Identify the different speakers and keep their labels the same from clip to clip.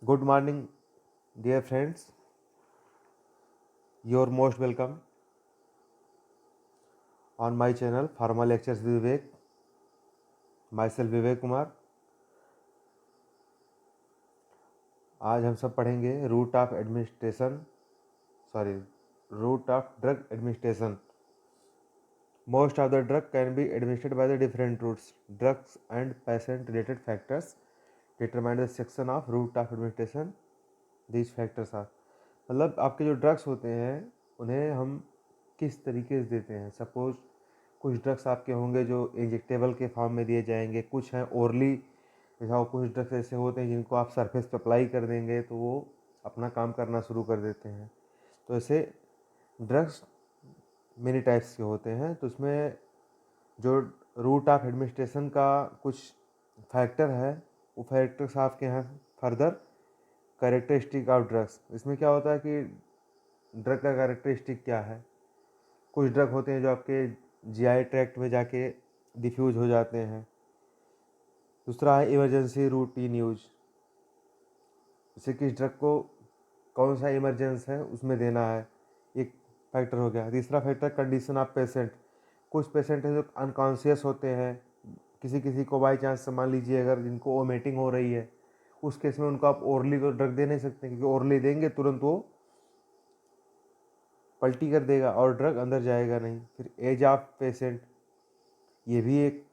Speaker 1: Good morning, dear friends. You're most welcome on my channel Pharma Lectures with Vivek. Myself Vivek Kumar. आज हम सब पढ़ेंगे route of drug administration. Most of the drug can be administered by the different routes. Drugs and patient-related factors determine the section of route of administration. These factors are मतलब आपके जो drugs होते हैं उन्हें हम किस तरीके से देते हैं. सपोज कुछ ड्रग्स आपके होंगे जो इंजेक्टेबल के फॉर्म में दिए जाएंगे, कुछ हैं ओरली, जैसा कुछ ड्रग्स ऐसे होते हैं जिनको आप सरफेस पे अप्लाई कर देंगे तो वो अपना काम करना शुरू कर देते हैं. तो ऐसे ड्रग्स मेनी टाइप्स के होते हैं. तो उसमें जो रूट ऑफ एडमिनिस्ट्रेशन का कुछ फैक्टर है, वो फैक्टर्स आपके यहाँ फर्दर कैरेक्टरिस्टिक ऑफ ड्रग्स. इसमें क्या होता है कि ड्रग का कैरेक्टरिस्टिक क्या है. कुछ ड्रग होते हैं जो आपके जीआई ट्रैक्ट में जाके डिफ्यूज हो जाते हैं. दूसरा है इमरजेंसी रूटीन यूज. जैसे किस ड्रग को कौन सा इमरजेंस है उसमें देना है, एक फैक्टर हो गया. तीसरा फैक्टर कंडीशन ऑफ पेशेंट. कुछ पेशेंट हैं जो अनकॉन्शियस होते हैं. किसी किसी को बाई चांस मान लीजिए अगर जिनको वोमिटिंग हो रही है, उस केस में उनको आप ओरली को ड्रग दे नहीं सकते, क्योंकि ओरली देंगे तुरंत वो पलटी कर देगा और ड्रग अंदर जाएगा नहीं. फिर एज ऑफ पेशेंट, ये भी एक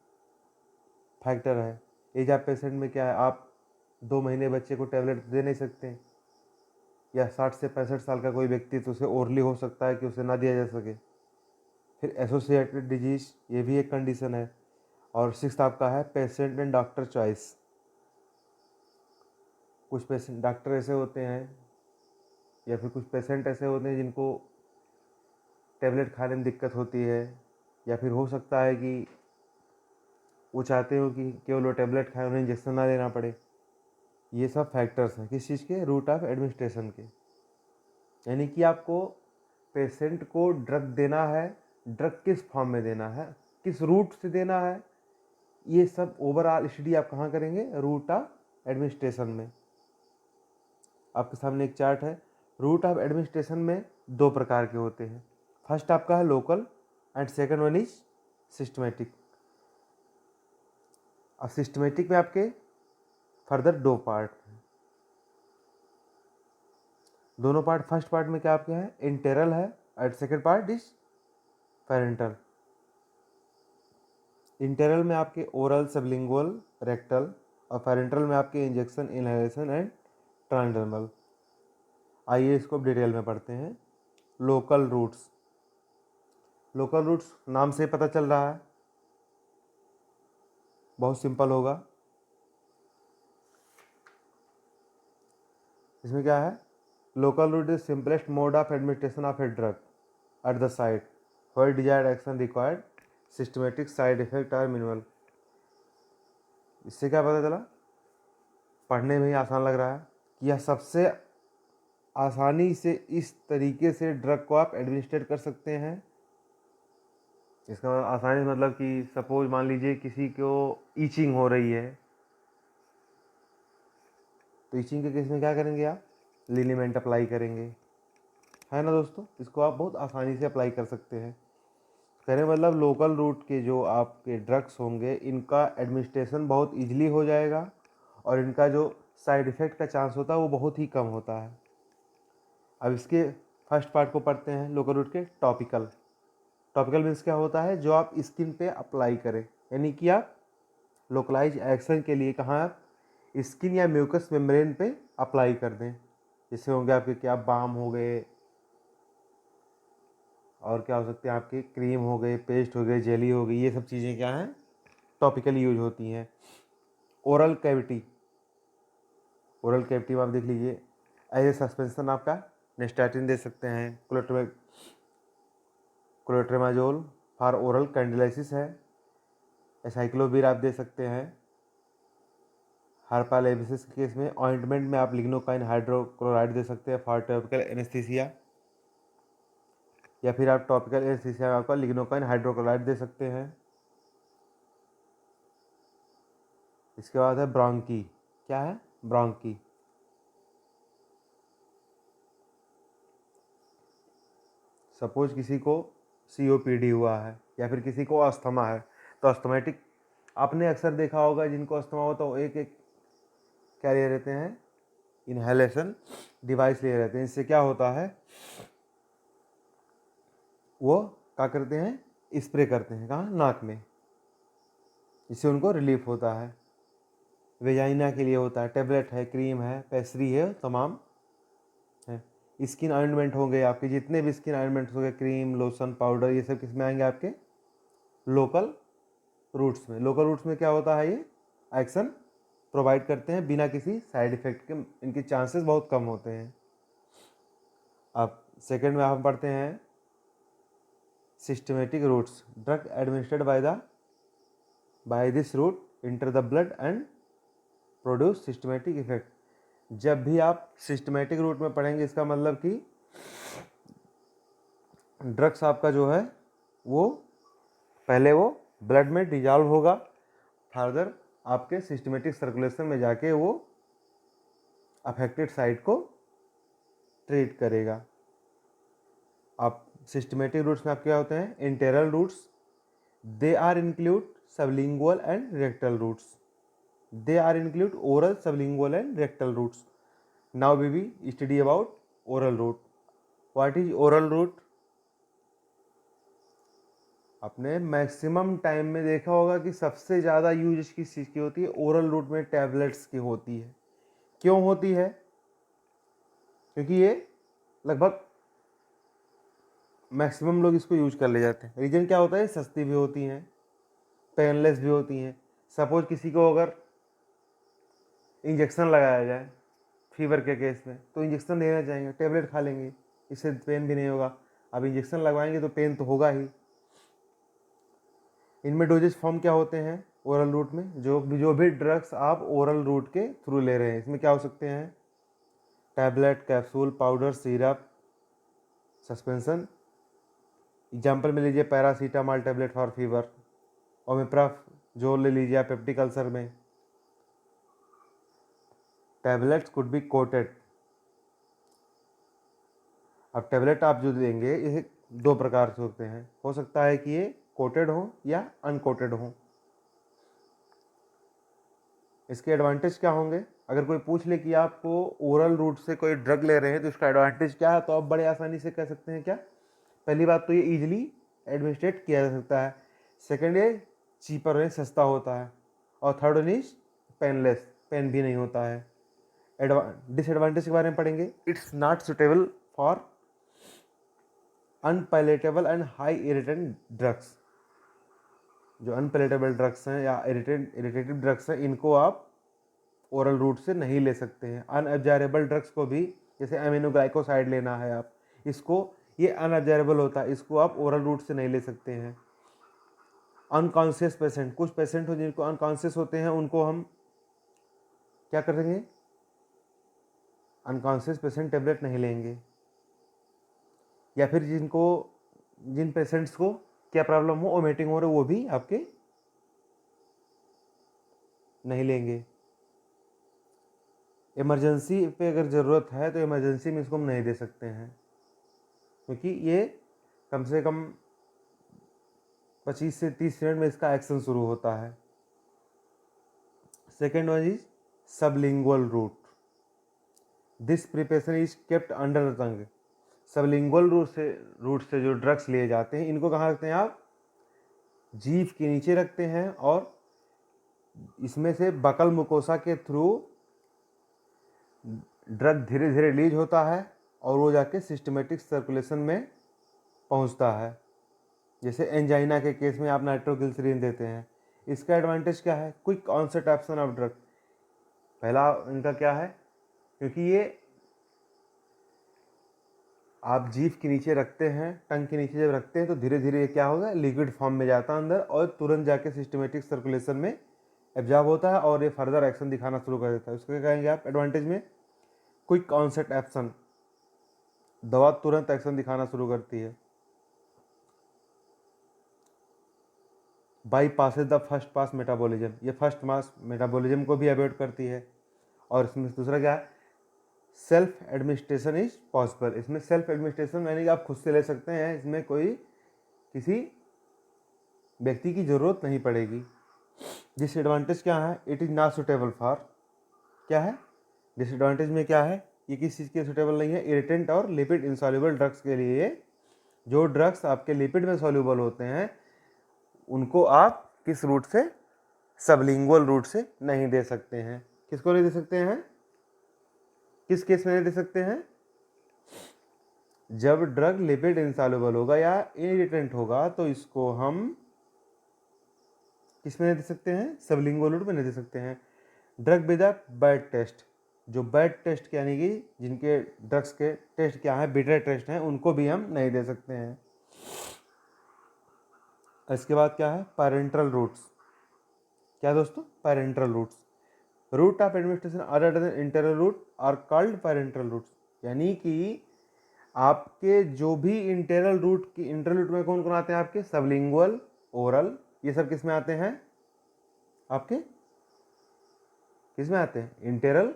Speaker 1: फैक्टर है. एज ऑफ पेशेंट में क्या है, आप 2 महीने बच्चे को टैबलेट दे नहीं सकते, या 60 से 65 साल का कोई व्यक्ति तो उसे ओरली हो सकता है कि उसे ना दिया जा सके. फिर एसोसिएटेड डिजीज, ये भी एक कंडीशन है. और सिक्स्थ आपका है पेशेंट एंड डॉक्टर चॉइस. कुछ पेशेंट डॉक्टर ऐसे होते हैं या फिर कुछ पेशेंट ऐसे होते हैं जिनको टैबलेट खाने में दिक्कत होती है, या फिर हो सकता है कि वो चाहते हो कि केवल वो टैबलेट खाएं, उन्हें इंजेक्शन ना लेना पड़े. ये सब फैक्टर्स हैं किस चीज़ के, रूट ऑफ एडमिनिस्ट्रेशन के. यानी कि आपको पेशेंट को ड्रग देना है, ड्रग किस फॉर्म में देना है, किस रूट से देना है, ये सब ओवरऑल स्टडी आप कहाँ करेंगे, रूट ऑफ एडमिनिस्ट्रेशन में. आपके सामने एक चार्ट है. रूट ऑफ एडमिनिस्ट्रेशन में 2 प्रकार के होते हैं. फर्स्ट आपका है local and second one is systematic. अब सिस्टमेटिक में आपके फर्दर 2 पार्ट हैं. दोनों पार्ट, फर्स्ट पार्ट में क्या आपके हैं, इंटेरल है, and second part is parenteral. Enteral में आपके ओरल, सबलिंगुअल, रेक्टल, और पेरेंटल में आपके इंजेक्शन, इनहेलेशन एंड ट्रांसडर्मल. आइए इसको डिटेल में पढ़ते हैं. Local routes. लोकल रूट्स नाम से पता चल रहा है, बहुत सिंपल होगा. इसमें क्या है, local route is simplest mode of administration of a drug at the site where desired action required. Systematic side effect are minimal. इससे क्या पता चला, पढ़ने में ही आसान लग रहा है कि यह सबसे आसानी से इस तरीके से ड्रग को आप एडमिनिस्ट्रेट कर सकते हैं. इसका आसानी मतलब कि सपोज मान लीजिए किसी को ईचिंग हो रही है, तो ईचिंग के केस में क्या करेंगे, आप लिनीमेंट अप्लाई करेंगे, है ना दोस्तों. इसको आप बहुत आसानी से अप्लाई कर सकते हैं. कहने मतलब लोकल रूट के जो आपके ड्रग्स होंगे, इनका एडमिनिस्ट्रेशन बहुत ईजिली हो जाएगा, और इनका जो साइड इफ़ेक्ट का चांस होता है वो बहुत ही कम होता है. अब इसके फर्स्ट पार्ट को पढ़ते हैं, लोकल रूट के टॉपिकल. टॉपिकल मीन्स क्या होता है, जो आप स्किन पे अप्लाई करें, यानी कि आप लोकलाइज एक्शन के लिए कहाँ आप स्किन या म्यूकस मेम्ब्रेन पे अप्लाई कर दें. जैसे होंगे आपके क्या, बाम हो गए, और क्या हो सकते हैं आपके, क्रीम हो गए, पेस्ट हो गए, जेली हो गई. ये सब चीज़ें क्या हैं, टॉपिकल यूज होती हैं. Oral cavity. ओरल कैविटी में आप देख लीजिए, एज ए सस्पेंशन आपका नेस्टैटिन दे सकते हैं. क्लोट्रेमाजोल फॉर ओरल कैंडिलाइसिस है. एसाइक्लोवीर आप दे सकते हैं. हार्पालेबिसिस के केस में ऑइंटमेंट में आप लिग्नोकाइन हाइड्रोक्लोराइड दे सकते हैं फॉर टॉपिकल एनेस्थीसिया, या फिर आप टॉपिकल एनेस्थीसिया में आपका लिग्नोकाइन हाइड्रोक्लोराइड दे सकते हैं. इसके बाद है ब्रोंकी. क्या है, ब्रोंकी. सपोज किसी को COPD हुआ है या फिर किसी को अस्थमा है, तो अस्थमेटिक आपने अक्सर देखा होगा जिनको अस्थमा होता है वो एक एक क्या ले रहते हैं, इनहेलेशन डिवाइस ले रहते हैं। इससे क्या होता है, वो क्या करते हैं, स्प्रे करते हैं कहाँ, नाक में, इससे उनको रिलीफ होता है। वेजाइना के लिए होता है, टेबलेट है, क्रीम है, पेस्ट्री है, तमाम है। स्किन ऑइंटमेंट होंगे आपके, जितने भी स्किन ऑइंटमेंट्स हो गए, क्रीम, लोशन, पाउडर, ये सब किस में आएंगे, आपके लोकल रूट्स में। लोकल रूट्स में क्या होता है, ये एक्शन प्रोवाइड करते हैं बिना किसी साइड इफेक्ट के, इनके चांसेस बहुत कम होते हैं। अब सेकंड में आप पढ़ते हैं systematic routes, drug administered by this route enter the blood and produce systematic effect. जब भी आप सिस्टमेटिक रूट में पढ़ेंगे, इसका मतलब कि ड्रग्स आपका जो है वो पहले वो ब्लड में डिजॉल्व होगा, फर्दर आपके सिस्टमेटिक सर्कुलेशन में जाके वो अफेक्टेड साइट को ट्रीट करेगा। आप सिस्टमेटिक रूट्स में आप क्या होते हैं, enteral routes, they are include sublingual and rectal routes, they are include oral, sublingual and rectal routes. Now we be study about oral route. What is oral route? आपने maximum time में देखा होगा कि सबसे ज़्यादा यूज किस चीज़ की होती है, ओरल रूट में टैबलेट्स की होती है। क्यों होती है? क्योंकि ये लगभग मैक्सिमम लोग इसको यूज कर ले जाते हैं। रीज़न क्या होता है, सस्ती भी होती हैं, पेनलेस भी होती हैं। सपोज किसी को अगर इंजेक्शन लगाया जाए फीवर के केस में, तो इंजेक्शन लेना चाहेंगे, टेबलेट खा लेंगे, इससे पेन भी नहीं होगा। अब इंजेक्शन लगवाएंगे तो पेन तो होगा ही। इनमें डोजेज फॉर्म क्या होते हैं ओरल रूट में, जो भी ड्रग्स आप ओरल रूट के थ्रू ले रहे हैं, इसमें क्या हो सकते हैं, tablet, capsule, powder, syrup, suspension. Example में लीजिए पैरासीटामॉल टैबलेट फॉर फीवर, ओमेप्राफ जो ले लीजिए आप पेप्टिक अल्सर में। Tablets could be coated. अब टैबलेट आप जो देंगे ये दो प्रकार से होते हैं, हो सकता है कि ये कोटेड हो या अनकोटेड हो। इसके एडवांटेज क्या होंगे, अगर कोई पूछ ले कि आपको ओरल रूट से कोई ड्रग ले रहे हैं तो इसका एडवांटेज क्या है, तो आप बड़े आसानी से कह सकते हैं क्या, पहली बात तो ये इजीली एडमिनिस्ट्रेट किया जा सकता है, सेकंड ये चीपर है, सस्ता होता है, और third one is painless, pain भी नहीं होता है। डिसएडवांटेज के बारे में पढ़ेंगे, it's not suitable for unpalatable and high irritant drugs. जो अनपैलेटेबल ड्रग्स हैं या इरिटेटिव ड्रग्स हैं, इनको आप ओरल रूट से नहीं ले सकते हैं। अनअब्जॉर्बेबल ड्रग्स को भी, जैसे एमिनोग्लाइकोसाइड लेना है आप, इसको, ये अनअब्जॉर्बेबल होता है, इसको आप ओरल रूट से नहीं ले सकते हैं। अनकॉन्शियस पेशेंट, कुछ पेशेंट हो जिनको अनकॉन्शियस होते हैं, उनको हम क्या करेंगे, अनकॉन्शियस पेशेंट टेबलेट नहीं लेंगे। या फिर जिन पेशेंट्स को क्या प्रॉब्लम हो, वोमिटिंग हो रही, वो भी आपके नहीं लेंगे। इमरजेंसी पे अगर ज़रूरत है तो इमरजेंसी में इसको हम नहीं दे सकते हैं, क्योंकि ये कम से कम 25 से 30 मिनट में इसका एक्शन शुरू होता है। Second one is sublingual route, this preparation is kept under the tongue. Sublingual route से जो ड्रग्स लिए जाते हैं, इनको कहाँ रखते हैं आप, जीभ के नीचे रखते हैं, और इसमें से बकल मुकोसा के थ्रू ड्रग धीरे धीरे रिलीज होता है और वो जाके सिस्टमेटिक सर्कुलेशन में पहुंचता है। जैसे एंजाइना के केस में आप नाइट्रोग्लिसरीन देते हैं। इसका एडवांटेज क्या है, quick onset action of drug. पहला इनका क्या है, क्योंकि ये आप जीभ के नीचे रखते हैं, टंग के नीचे जब रखते हैं तो धीरे धीरे ये क्या होगा, लिक्विड फॉर्म में जाता है अंदर और तुरंत जाके सिस्टमेटिक सर्कुलेशन में एब्जॉर्ब होता है और ये फर्दर एक्शन दिखाना शुरू कर देता है। उसको क्या कहेंगे आप एडवांटेज में, क्विक ऑनसेट एक्शन, दवा तुरंत एक्शन दिखाना शुरू करती है। By Passage the first pass metabolism, ये फर्स्ट पास मेटाबॉलिज्म को भी अवॉइड करती है। और इसमें दूसरा क्या है, सेल्फ एडमिनिस्ट्रेशन इज पॉसिबल। इसमें सेल्फ एडमिनिस्ट्रेशन यानी कि आप खुद से ले सकते हैं, इसमें कोई किसी व्यक्ति की ज़रूरत नहीं पड़ेगी। डिसएडवांटेज क्या है? It is not suitable for, क्या है डिसएडवांटेज में क्या है? ये किस चीज़ के सुटेबल नहीं है? इरिटेंट और लिपिड इंसॉल्युबल ड्रग्स के लिए। जो ड्रग्स आपके लिपिड में सॉल्युबल होते हैं उनको आप किस रूट से? सबलिंगुअल रूट से नहीं दे सकते हैं। किसको नहीं दे सकते हैं? किस केस में नहीं दे सकते हैं? जब ड्रग लिपिड इंसॉल्युबल होगा या इरिटेंट होगा तो इसको हम किस में नहीं दे सकते हैं? सबलिंगुअल रूट में नहीं दे सकते हैं। Drug with a bad taste, जो बैड टेस्ट यानी कि जिनके ड्रग्स के टेस्ट क्या है? बिटर टेस्ट हैं, उनको भी हम नहीं दे सकते हैं। इसके बाद क्या है? Parental routes. क्या दोस्तों? Parental routes. Route of administration other than internal route are called parental routes. यानी कि आपके जो भी इंटरनल रूट में कौन कौन आते हैं? आपके सबलिंगुअल, ओरल, ये सब किस में आते हैं? आपके किस में आते हैं? इंटरनल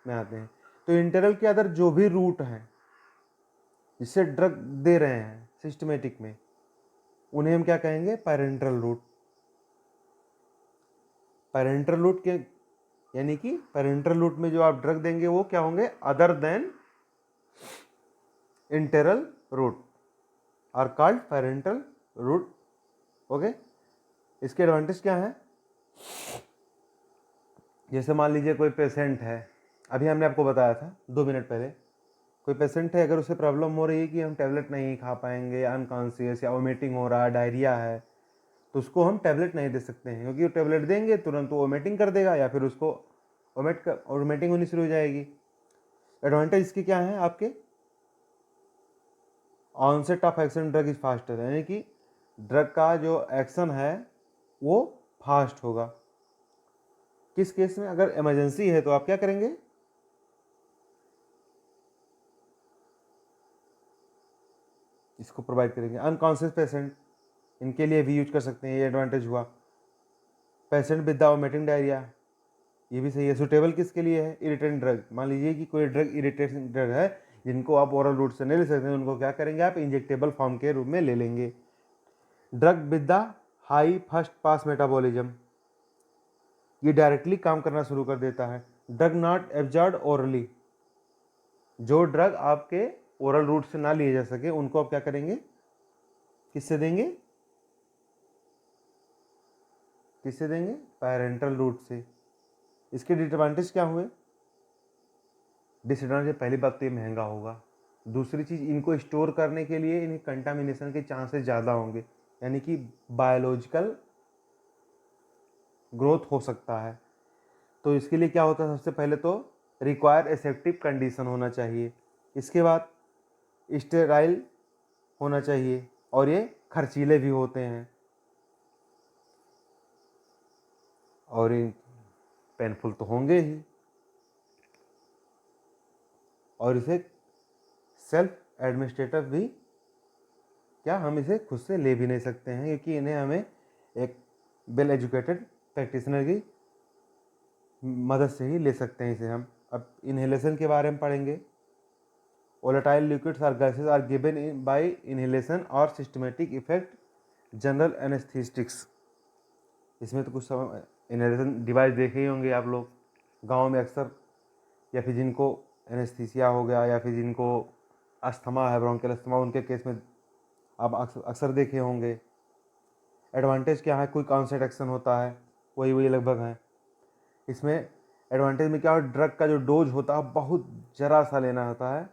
Speaker 1: में आते हैं। तो इंटरनल के अंदर जो भी रूट हैं जिससे ड्रग दे रहे हैं सिस्टमेटिक में, उन्हें हम क्या कहेंगे? Parenteral route. पैरेंटल रूट के यानी कि पैरेंटल रूट में जो आप ड्रग देंगे वो क्या होंगे? Other than internal route are called parental route. Okay, इसके एडवांटेज क्या है? जैसे मान लीजिए कोई पेशेंट है, अभी हमने आपको बताया था 2 मिनट पहले, कोई पेशेंट है, अगर उसे प्रॉब्लम हो रही है कि हम टैबलेट नहीं खा पाएंगे, अनकॉन्शियस या वोमिटिंग हो रहा है, डायरिया है, तो उसको हम टैबलेट नहीं दे सकते हैं, क्योंकि वो टैबलेट देंगे तुरंत वो वोमिटिंग कर देगा या फिर उसको वोमिटिंग होनी शुरू हो जाएगी। एडवांटेज इसके क्या है? आपके onset of action drug is faster, यानी कि ड्रग का जो एक्शन है वो फास्ट होगा। किस केस में? अगर इमरजेंसी है तो आप क्या करेंगे? इसको प्रोवाइड करेंगे। अनकॉन्शियस पेशेंट, इनके लिए भी यूज कर सकते हैं, ये एडवांटेज हुआ। पेशेंट विद वोमिटिंग डायरिया, ये भी सही है। सुटेबल किसके लिए है? Irritant drug. मान लीजिए कि कोई ड्रग इरिटेशन ड्रग है जिनको आप ओरल रूट से नहीं ले सकते, उनको क्या करेंगे? आप इंजेक्टेबल फॉर्म के रूप में ले लेंगे। Drug with the high first pass metabolism, ये डायरेक्टली काम करना शुरू कर देता है। ड्रग नॉट एब्जॉर्ब ओरली, जो ड्रग आपके ओरल रूट से ना लिए जा सके उनको आप क्या करेंगे? किससे देंगे? किससे देंगे? पैरेंटल रूट से। इसके डिसएडवांटेज क्या हुए? डिसएडवांटेज, पहली बात तो ये महंगा होगा। दूसरी चीज़, इनको स्टोर करने के लिए इन्हें कंटामिनेशन के चांसेस ज़्यादा होंगे, यानी कि बायोलॉजिकल ग्रोथ हो सकता है। तो इसके लिए क्या होता है? सबसे पहले तो रिक्वायर एसेप्टिव कंडीशन होना चाहिए, इसके बाद स्टेराइल होना चाहिए, और ये खर्चीले भी होते हैं और ये पेनफुल तो होंगे ही, और इसे सेल्फ एडमिनिस्ट्रेटर भी, क्या हम इसे खुद से ले भी नहीं सकते हैं, क्योंकि इन्हें हमें एक वेल एजुकेटेड प्रैक्टिशनर की मदद से ही ले सकते हैं इसे हम। अब इनहेलेशन के बारे में पढ़ेंगे। Volatile liquids or gases are given by inhalation और सिस्टमेटिक इफेक्ट जनरल एनेस्थेटिक्स। इसमें तो कुछ इनहेलेशन डिवाइस देखे ही होंगे आप लोग गाँव में अक्सर, या फिर जिनको एनेस्थीसिया हो गया या फिर जिनको अस्थमा है, ब्रोंकियल अस्थमा, उनके केस में आप अक्सर देखे होंगे। एडवांटेज क्या है? कोई कॉन्सेंट एक्शन होता है, वही लगभग है। इसमें एडवांटेज में क्या है? ड्रग का जो डोज होता है बहुत जरा सा लेना होता है,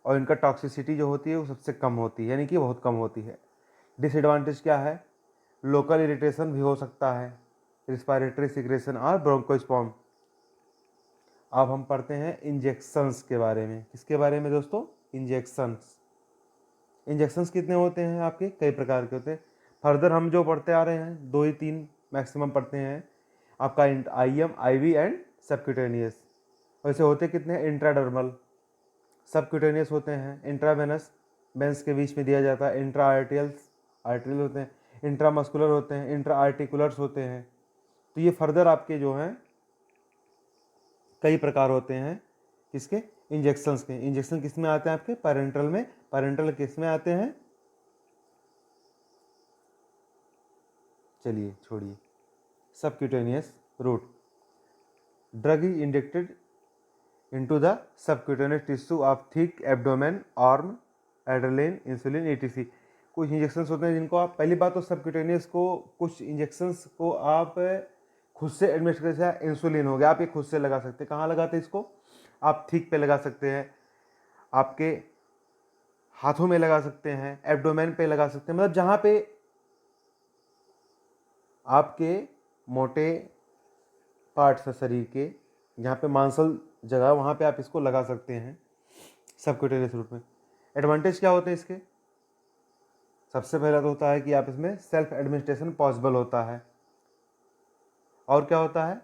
Speaker 1: और इनका टॉक्सिसिटी जो होती है वो सबसे कम होती है, यानी कि बहुत कम होती है। डिसएडवांटेज क्या है? लोकल इरिटेशन भी हो सकता है, रिस्पायरेटरी सिक्रेशन और ब्रोंकोस्पॉम। अब हम पढ़ते हैं इंजेक्शंस के बारे में। किसके बारे में दोस्तों? इंजेक्शंस। इंजेक्शंस कितने होते हैं आपके? कई प्रकार के होते हैं। फर्दर हम जो पढ़ते आ रहे हैं 2 ही 3 मैक्सिमम पढ़ते हैं, आपका IM, IV एंड सबक्यूटेनियस। वैसे होते कितने हैं? इंट्राडर्मल, सबक्यूटेनियस होते हैं, इंट्रावेनस, वेंस के बीच में दिया जाता है, इंट्रा आर्टेरियल होते हैं, इंट्रामस्कुलर होते हैं, इंट्रा आर्टिकुलर्स होते हैं। तो ये फर्दर आपके जो हैं कई प्रकार होते हैं किसके? इंजेक्शंस के। इंजेक्शन किस में आते हैं आपके? पैरेंटल में। पैरेंटल किस में आते हैं? चलिए छोड़िए। Subcutaneous route, drug is injected into the subcutaneous tissue of thick abdomen, arm, adrenaline, insulin, etc. कुछ इंजेक्शंस होते हैं जिनको आप, पहली बात तो सबक्यूटेनियस को, कुछ इंजेक्शंस को आप खुद से एडमिनिस्टर कर सकते हैं। इंसुलिन हो गया, आप ये खुद से लगा सकते हैं। कहाँ लगाते हैं इसको? आप थिक पे लगा सकते हैं, आपके हाथों में लगा सकते हैं, एब्डोमेन पे लगा सकते हैं, मतलब जहाँ पे आपके मोटे पार्ट्स है शरीर के, जहाँ पे मांसल जगह, वहाँ पे आप इसको लगा सकते हैं सबक्यूटेनियस रूट में। एडवांटेज क्या होते हैं इसके? सबसे पहला तो होता है कि आप इसमें सेल्फ एडमिनिस्ट्रेशन पॉसिबल होता है। और क्या होता है?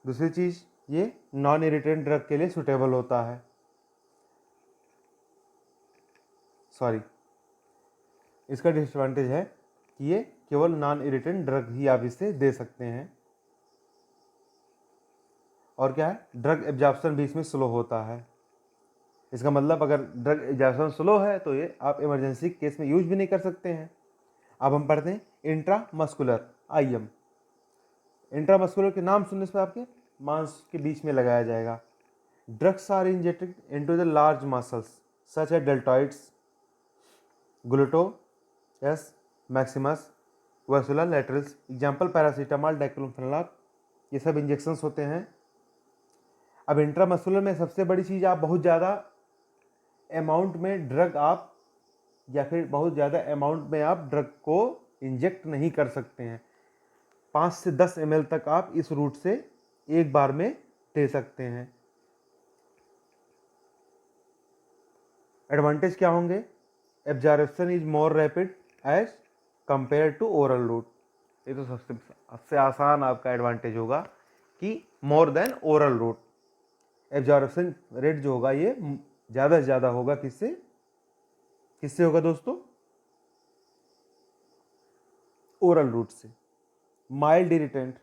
Speaker 1: दूसरी चीज, ये नॉन इरिटेंट ड्रग के लिए सुटेबल होता है। सॉरी, इसका डिसएडवांटेज है कि ये केवल नॉन इरिटेंट ड्रग ही आप इसे दे सकते हैं। और क्या है? ड्रग एब्जॉर्प्शन भी इसमें स्लो होता है। इसका मतलब अगर ड्रग एब्जॉर्प्शन स्लो है तो ये आप इमरजेंसी केस में यूज भी नहीं कर सकते हैं। अब हम पढ़ते हैं इंट्रामस्कुलर, IM। इंट्रामस्कुलर के नाम सुनने से आपके मांस के बीच में लगाया जाएगा। Drugs are injected into the large muscles such as deltoids, gluteus maximus, वेसुलर लैटरल्स। एग्जाम्पल पैरासीटामॉल, डाइक्लोफेनाक, ये सब इंजेक्शंस होते हैं। अब इंट्रामस्कुलर में सबसे बड़ी चीज़, आप बहुत ज़्यादा अमाउंट में ड्रग आप, या फिर बहुत ज़्यादा अमाउंट में आप ड्रग को इंजेक्ट नहीं कर सकते हैं। 5 से 10 ml तक आप इस रूट से एक बार में दे सकते हैं। एडवांटेज क्या होंगे? Absorption is more rapid as compare to oral route. ये तो सबसे आसान आपका एडवांटेज होगा कि more than oral route. Absorption rate जो होगा ये ज़्यादा से ज़्यादा होगा। किससे? किससे होगा दोस्तों? ओरल रूट से। Mild irritant,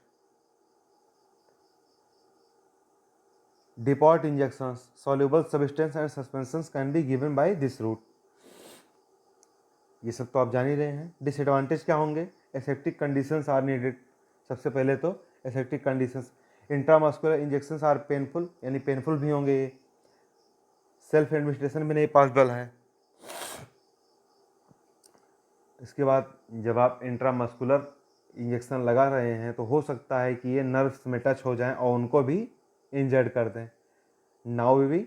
Speaker 1: depot injections, soluble substance and suspensions can be given by this route। ये सब तो आप जान ही रहे हैं। डिसएडवांटेज क्या होंगे? Aseptic conditions are needed. सबसे पहले तो aseptic conditions. Intramuscular injections are painful, यानी पेनफुल भी होंगे ये। सेल्फ एडमिनिस्ट्रेशन भी नहीं पॉसिबल है। इसके बाद जब आप इंट्रामस्कुलर इंजेक्शन लगा रहे हैं तो हो सकता है कि ये नर्व्स में टच हो जाएं और उनको भी इंजर्ड कर दें। Now we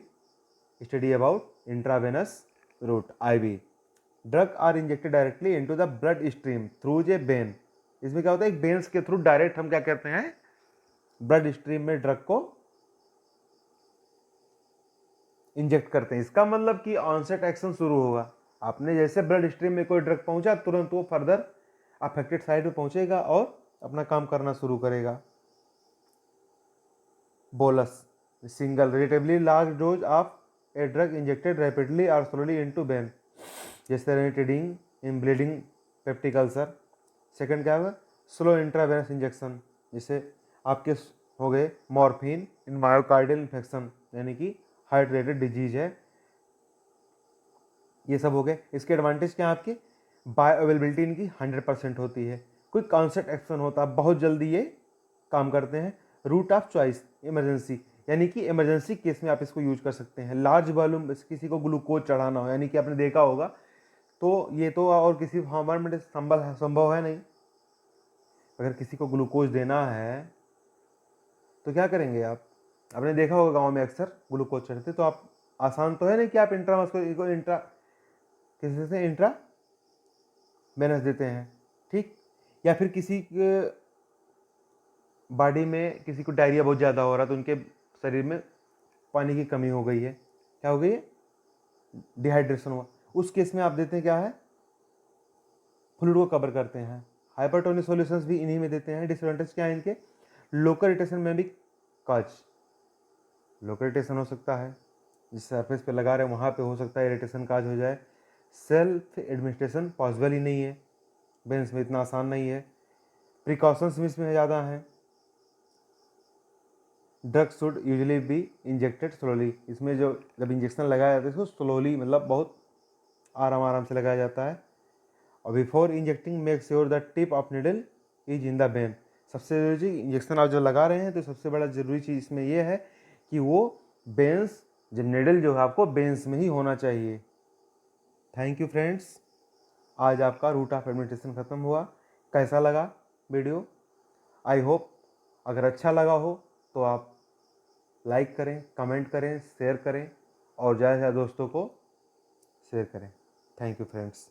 Speaker 1: study about intravenous route, IV। Drug are injected directly into the blood stream through a vein. इसमें क्या होता है? एक वेन्स के थ्रू डायरेक्ट हम क्या करते हैं? ब्लड स्ट्रीम में ड्रग को इंजेक्ट करते हैं। इसका मतलब कि ऑनसेट एक्शन शुरू होगा। आपने जैसे ब्लड स्ट्रीम में कोई ड्रग पहुंचा, तुरंत वो फर्दर अफेक्टेड साइड में पहुंचेगा और अपना काम करना शुरू करेगा। Bolus, single relatively large dose of a drug injected rapidly और स्लोली इनटू वेन, जैसे रेनिटिडिन इन ब्लीडिंग पेप्टिक अल्सर। सेकंड क्या होगा? स्लो इंट्रावेनस इंजेक्शन, जैसे आपके हो गए मॉर्फिन इन मायोकार्डियल इन्फेक्शन, यानी कि हार्ट रिलेटेड डिजीज है। ये सब हो गए। इसके एडवांटेज क्या है? आपके बायो अवेलेबिलिटी इनकी 100% होती है। कोई कॉन्सेप्ट एक्शन होता है, बहुत जल्दी ये काम करते हैं। रूट ऑफ चॉइस, इमरजेंसी, यानी कि इमरजेंसी केस में आप इसको यूज कर सकते हैं। लार्ज वॉल्यूम, किसी को ग्लूकोज चढ़ाना हो, यानी कि आपने देखा होगा, तो ये तो और किसी हमारे में संभव है नहीं। अगर किसी को ग्लूकोज देना है तो क्या करेंगे आप? आपने देखा होगा गांव में अक्सर ग्लूकोज चढ़ते, तो आप आसान तो है नहीं कि आप किसी से इंट्रा वेनस देते हैं, ठीक। या फिर किसी बॉडी में किसी को डायरिया बहुत ज़्यादा हो रहा है, तो उनके शरीर में पानी की कमी हो गई है। क्या हो गई है? डिहाइड्रेशन हुआ। उस केस में आप देते हैं क्या है? फ्लूइड को कवर करते हैं। हाइपरटोनिक सॉल्यूशंस भी इन्हीं में देते हैं। डिसएडवांटेज क्या है इनके? लोकल इरिटेशन में भी काज, लोकल इरिटेशन हो सकता है, जिस सरफेस पे लगा रहे हैं वहाँ पे हो सकता है इरिटेशन काज हो जाए। सेल्फ एडमिनिस्ट्रेशन पॉसिबल ही नहीं है, वेन्स में इतना आसान नहीं है। प्रिकॉशंस भी इसमें ज़्यादा हैं, drug should usually be injected slowly, इसमें जो जब इंजेक्शन लगाया जाता है इसको स्लोली मतलब बहुत आराम आराम से लगाया जाता है। और before injecting make sure the tip of needle is in the when, सबसे जरूरी चीज इंजेक्शन आप जो लगा रहे हैं तो सबसे बड़ा जरूरी चीज़ इसमें यह है कि वो बेंस, जब निडल जो है आपको बेंस में ही होना चाहिए। थैंक यू फ्रेंड्स, आज आपका रूट ऑफ एडमिनिस्ट्रेशन ख़त्म हुआ। कैसा लगा वीडियो? आई होप अगर अच्छा लगा हो तो आप लाइक करें, कमेंट करें, शेयर करें और ज़्यादा से ज़्यादा दोस्तों को शेयर करें। Thank you friends.